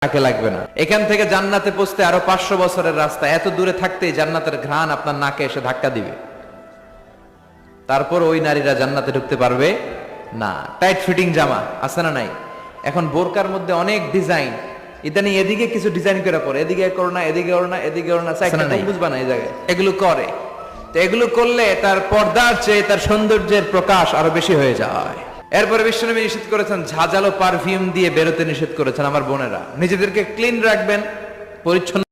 তাকে লাগবে না। এখান থেকে জান্নাতে পৌঁছতে আরো 500 বছরের রাস্তা, এত দূরে থাকতেই জান্নাতের ঘ্রাণ আপনার নাকে এসে ধাক্কা দিবে। তারপর ওই নারীরা জান্নাতে ঢুকতে পারবে না। টাইট ফিটিং জামা আছে না নাই? এখন বোরকার মধ্যে অনেক ডিজাইন, ইদানিং এদিকে কিছু ডিজাইন করে পরে, এদিকে করো না, এদিকে করো না, এদিকে করো না, বুঝবা না এই জায়গায় এগুলো করে। তো এগুলো করলে তার পর্দার চেয়ে তার সৌন্দর্যের প্রকাশ আরো বেশি হয়ে যায়। এরপরে বিশ্বনবী নিষেধ করেছেন, ঝাঁঝালো পারফিউম দিয়ে বেরোতে নিষেধ করেছেন। আমার বোনেরা, নিজেদেরকে ক্লিন রাখবেন, পরিচ্ছন্ন